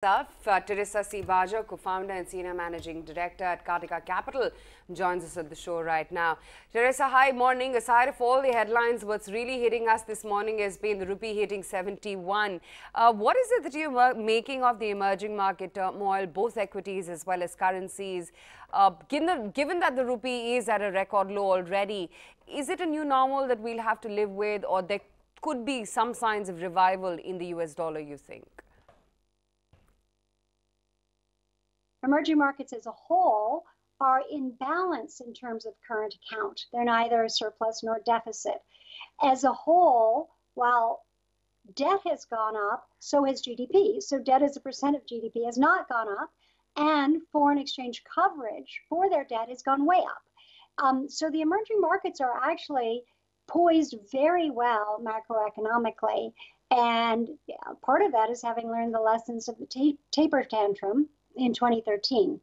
Teresa Barger, co-founder and senior managing director at Cartica Capital, joins us at the show right now. Teresa, hi, morning. Aside of all the headlines, what's really hitting us this morning has been the rupee hitting 71. What is it that you're making of the emerging market turmoil, both equities as well as currencies? Given that the rupee is at a record low already, is it a new normal that we'll have to live with, or there could be some signs of revival in the US dollar, you think? Emerging markets as a whole are in balance in terms of current account. They're neither a surplus nor deficit. As a whole, while debt has gone up, so has GDP. So debt as a percent of GDP has not gone up, and foreign exchange coverage for their debt has gone way up. So the emerging markets are actually poised very well macroeconomically. And part of that is having learned the lessons of the taper tantrum in 2013.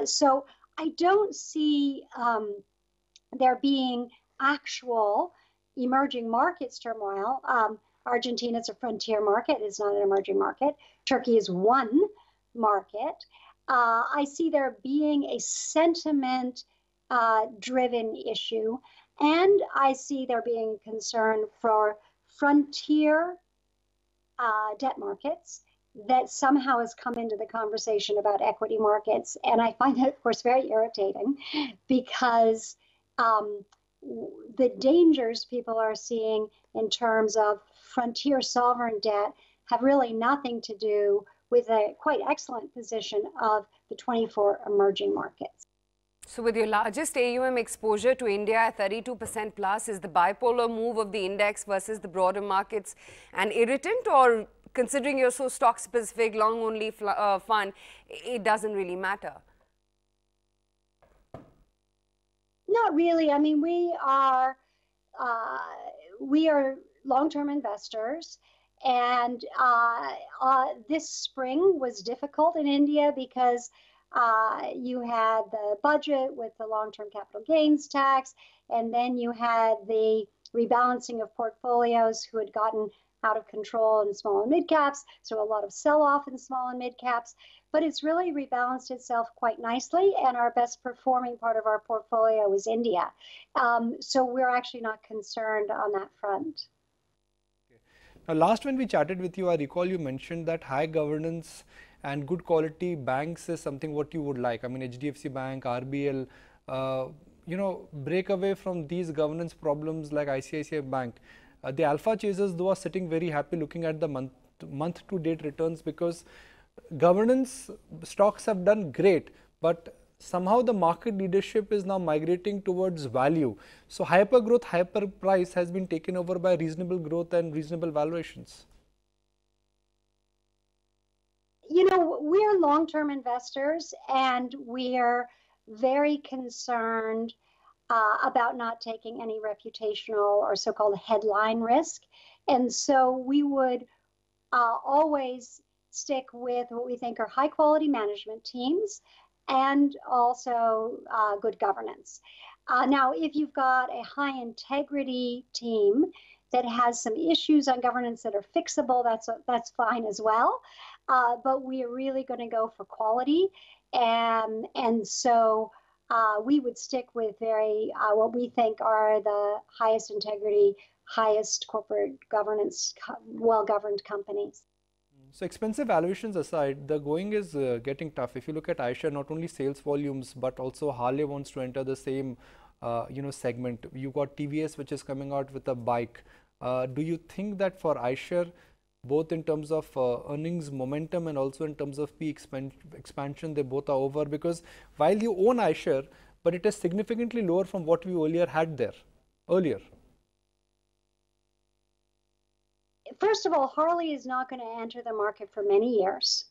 So I don't see there being actual emerging markets turmoil. Argentina is a frontier market, it's not an emerging market. Turkey is one market. I see there being a sentiment driven issue, and I see there being concern for frontier debt markets that somehow has come into the conversation about equity markets. And I find that, of course, very irritating, because the dangers people are seeing in terms of frontier sovereign debt have really nothing to do with a quite excellent position of the 24 emerging markets. So with your largest AUM exposure to India at 32% plus, is the bipolar move of the index versus the broader markets an irritant, or considering you're so stock specific, long only fund, it doesn't really matter? Not really. I mean, we are long-term investors, and this spring was difficult in India because you had the budget with the long-term capital gains tax, and then you had the rebalancing of portfolios who had gotten out of control in small and mid caps, so a lot of sell-off in small and mid caps, but it's really rebalanced itself quite nicely, and our best performing part of our portfolio is India. So we're actually not concerned on that front. Okay. Now, last when we chatted with you, I recall you mentioned that high governance and good quality banks is something what you would like. I mean, HDFC Bank, RBL, break away from these governance problems like ICICI Bank. The alpha chasers, though, are sitting very happy looking at the month to date returns, because governance stocks have done great, but somehow the market leadership is now migrating towards value. So hyper growth, hyper price has been taken over by reasonable growth and reasonable valuations. You know, we're long-term investors, and we're very concerned about not taking any reputational or so-called headline risk. And so we would always stick with what we think are high-quality management teams and also good governance. Now, if you've got a high-integrity team that has some issues on governance that are fixable, that's fine as well. But we are really going to go for quality, and so we would stick with what we think are the highest integrity, highest corporate governance, well-governed companies. So expensive valuations aside, the going is getting tough. If you look at iShares, not only sales volumes, but also Harley wants to enter the same segment. You got TVS, which is coming out with a bike. Do you think that for iShares, both in terms of earnings momentum and also in terms of P expansion, they both are over? Because while you own iShares, but it is significantly lower from what we earlier had there. First of all, Harley is not going to enter the market for many years.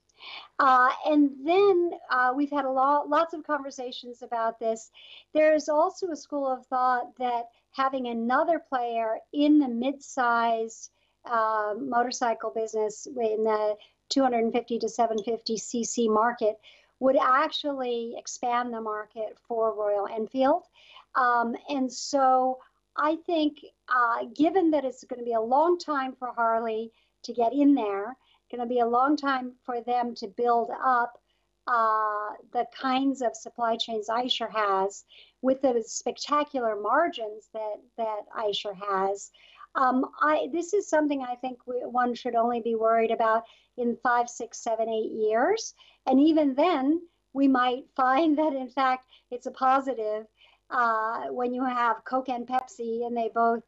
And then we've had lots of conversations about this. There's also a school of thought that having another player in the mid-sized motorcycle business in the 250 to 750 cc market would actually expand the market for Royal Enfield. And so I think given that it's going to be a long time for Harley to get in there, going to be a long time for them to build up the kinds of supply chains Aisher has with the spectacular margins that Aisher has. This is something I think one should only be worried about in 5, 6, 7, 8 years. And even then, we might find that, in fact, it's a positive when you have Coke and Pepsi and they both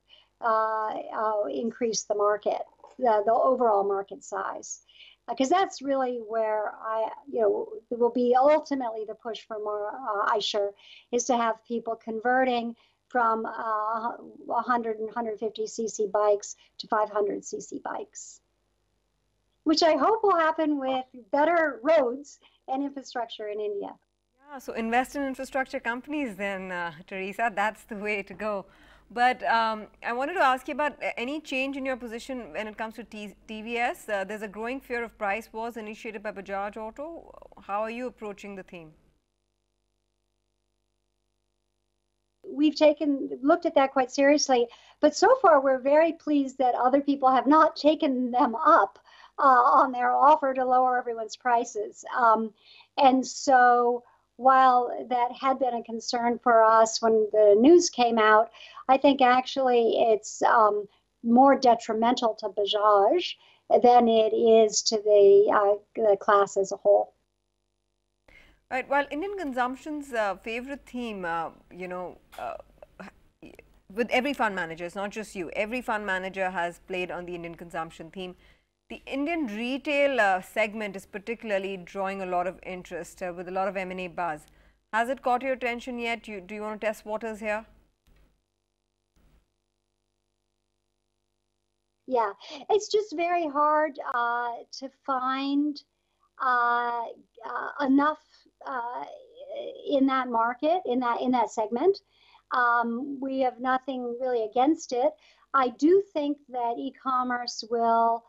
increase the market, the overall market size. Because that's really where there will be ultimately the push for more Aisher is to have people converting from 100 and 150 cc bikes to 500 cc bikes, which I hope will happen with better roads and infrastructure in India. Yeah, so invest in infrastructure companies then, Teresa, that's the way to go. But I wanted to ask you about any change in your position when it comes to TVS. There's a growing fear of price wars initiated by Bajaj Auto. How are you approaching the theme? We've looked at that quite seriously, but so far we're very pleased that other people have not taken them up on their offer to lower everyone's prices. And so while that had been a concern for us when the news came out, I think actually it's more detrimental to Bajaj than it is to the class as a whole. Right. While Indian consumption's favorite theme, with every fund manager, it's not just you, every fund manager has played on the Indian consumption theme. The Indian retail segment is particularly drawing a lot of interest with a lot of M&A buzz. Has it caught your attention yet? Do you want to test waters here? Yeah, it's just very hard to find enough in that market, in that segment. We have nothing really against it. I do think that e-commerce will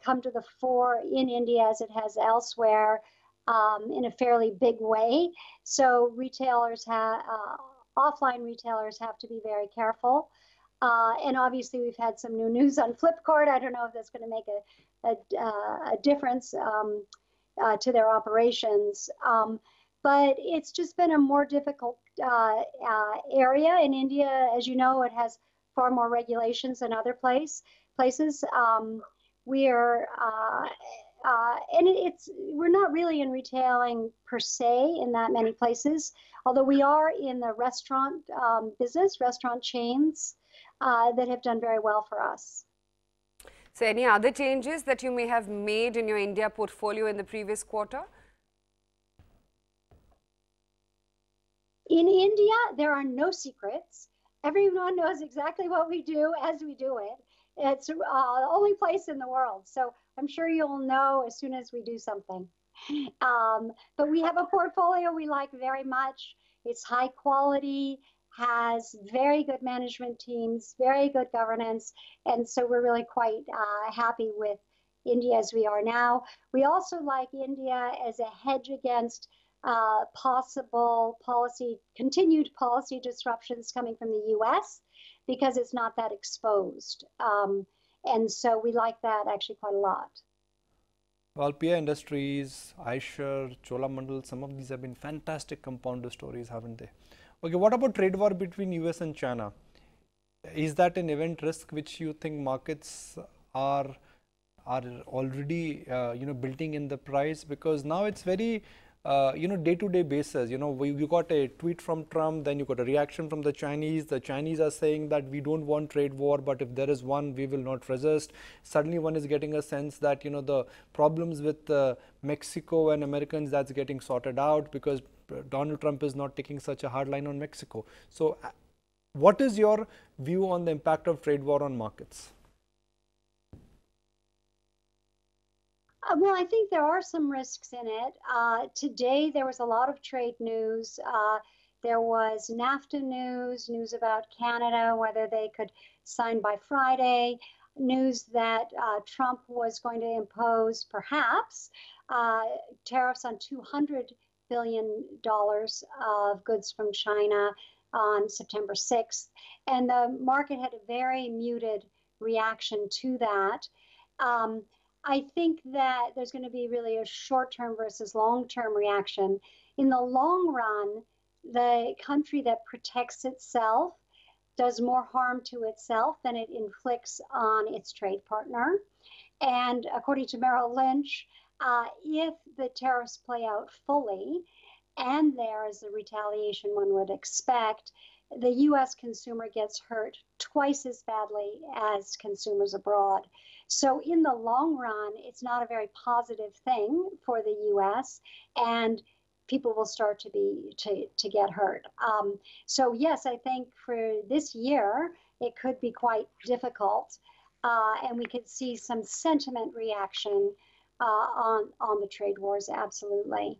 come to the fore in India as it has elsewhere in a fairly big way. So retailers offline retailers have to be very careful. And obviously, we've had some new news on Flipkart. I don't know if that's going to make a difference to their operations. But it's just been a more difficult area in India. As you know, it has far more regulations than other places. We're not really in retailing per se in that many places, although we are in the restaurant business, restaurant chains that have done very well for us. So any other changes that you may have made in your India portfolio in the previous quarter? In India, there are no secrets. Everyone knows exactly what we do as we do it. It's the only place in the world. So I'm sure you'll know as soon as we do something. But we have a portfolio we like very much. It's high quality, has very good management teams, very good governance. And so we're really quite happy with India as we are now. We also like India as a hedge against possible continued policy disruptions coming from the US because it's not that exposed. And so we like that actually quite a lot. Well, PI Industries, Eicher, Cholamandal, some of these have been fantastic compounder stories, haven't they? Okay, what about trade war between US and China? Is that an event risk which you think markets are already building in the price? Because now it's very day-to-day basis. You got a tweet from Trump, then you got a reaction from the Chinese. The Chinese are saying that we don't want trade war, but if there is one, we will not resist. Suddenly one is getting a sense that, the problems with Mexico and Americans, that's getting sorted out because Donald Trump is not taking such a hard line on Mexico. So what is your view on the impact of trade war on markets? Well, I think there are some risks in it. Today, there was a lot of trade news. There was NAFTA news about Canada, whether they could sign by Friday, news that Trump was going to impose, perhaps, tariffs on $200 billion of goods from China on September 6th. And the market had a very muted reaction to that. I think that there's going to be really a short-term versus long-term reaction. In the long run, the country that protects itself does more harm to itself than it inflicts on its trade partner. And according to Merrill Lynch, if the tariffs play out fully, and there is the retaliation one would expect, the US consumer gets hurt twice as badly as consumers abroad. So in the long run, it's not a very positive thing for the US, and people will start to get hurt. So yes, I think for this year, it could be quite difficult, and we could see some sentiment reaction on the trade wars, absolutely.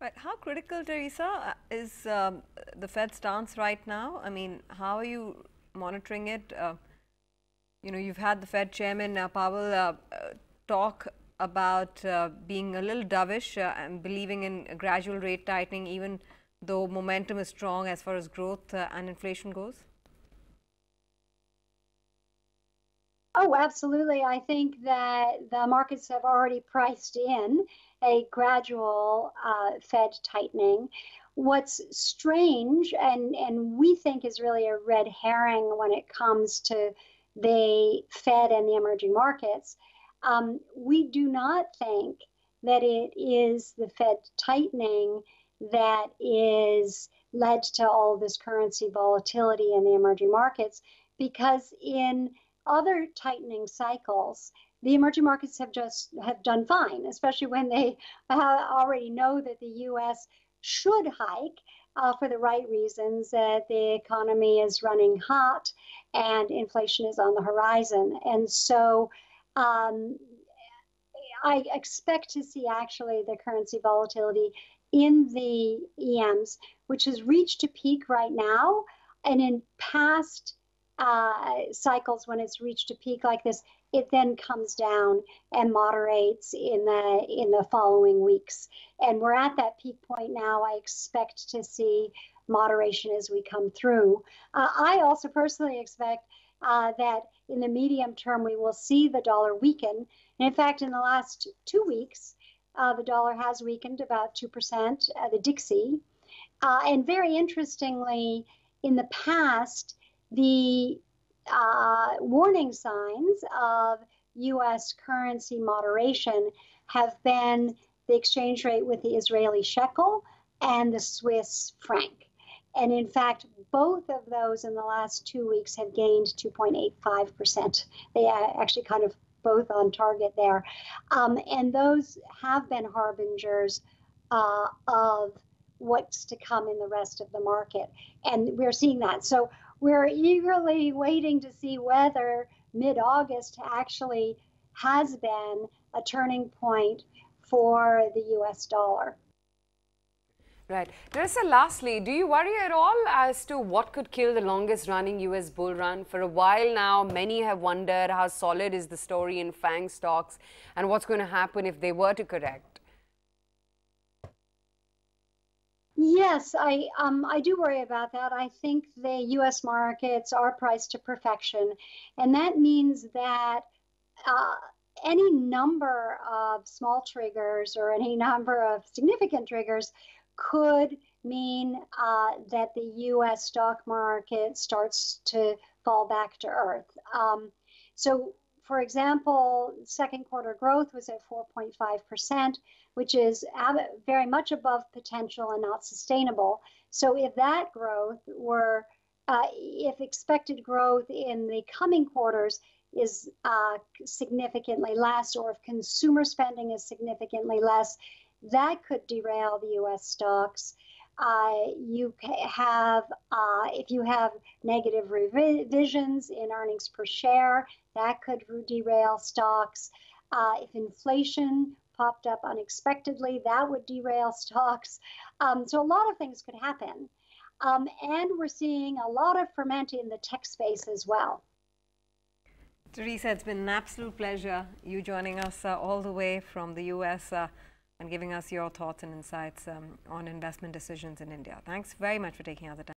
Right. How critical, Teresa, is the Fed stance right now? I mean, how are you monitoring it? You know, you've had the Fed Chairman Powell talk about being a little dovish and believing in a gradual rate tightening, even though momentum is strong as far as growth and inflation goes. Oh, absolutely. I think that the markets have already priced in a gradual Fed tightening. What's strange, and we think is really a red herring when it comes to the Fed and the emerging markets, we do not think that it is the Fed tightening that is led to all this currency volatility in the emerging markets, because in other tightening cycles, the emerging markets have done fine, especially when they already know that the U.S. should hike for the right reasons, that the economy is running hot and inflation is on the horizon. And so I expect to see actually the currency volatility in the EMs, which has reached a peak right now, and in past cycles, when it's reached a peak like this, it then comes down and moderates in the following weeks. And we're at that peak point now. I expect to see moderation as we come through. I also personally expect that in the medium term, we will see the dollar weaken. And in fact, in the last 2 weeks, the dollar has weakened about 2%, the Dixie. And very interestingly, in the past, the warning signs of U.S. currency moderation have been the exchange rate with the Israeli shekel and the Swiss franc. And in fact, both of those in the last 2 weeks have gained 2.85%. They are actually kind of both on target there. And those have been harbingers of what's to come in the rest of the market. And we're seeing that. So we're eagerly waiting to see whether mid-August actually has been a turning point for the US dollar. Right. Teresa, lastly, do you worry at all as to what could kill the longest running US bull run? For a while now, many have wondered how solid is the story in FANG stocks and what's going to happen if they were to correct. Yes, I do worry about that. I think the U.S. markets are priced to perfection, and that means that any number of small triggers or any number of significant triggers could mean that the U.S. stock market starts to fall back to earth. So, for example, second quarter growth was at 4.5%, which is very much above potential and not sustainable. So if that growth were, if expected growth in the coming quarters is significantly less, or if consumer spending is significantly less, that could derail the U.S. stocks. You have, if you have negative revisions in earnings per share, that could derail stocks. If inflation popped up unexpectedly, that would derail stocks. So a lot of things could happen. And we're seeing a lot of ferment in the tech space as well. Teresa, it's been an absolute pleasure you joining us all the way from the US and giving us your thoughts and insights on investment decisions in India. Thanks very much for taking out the time.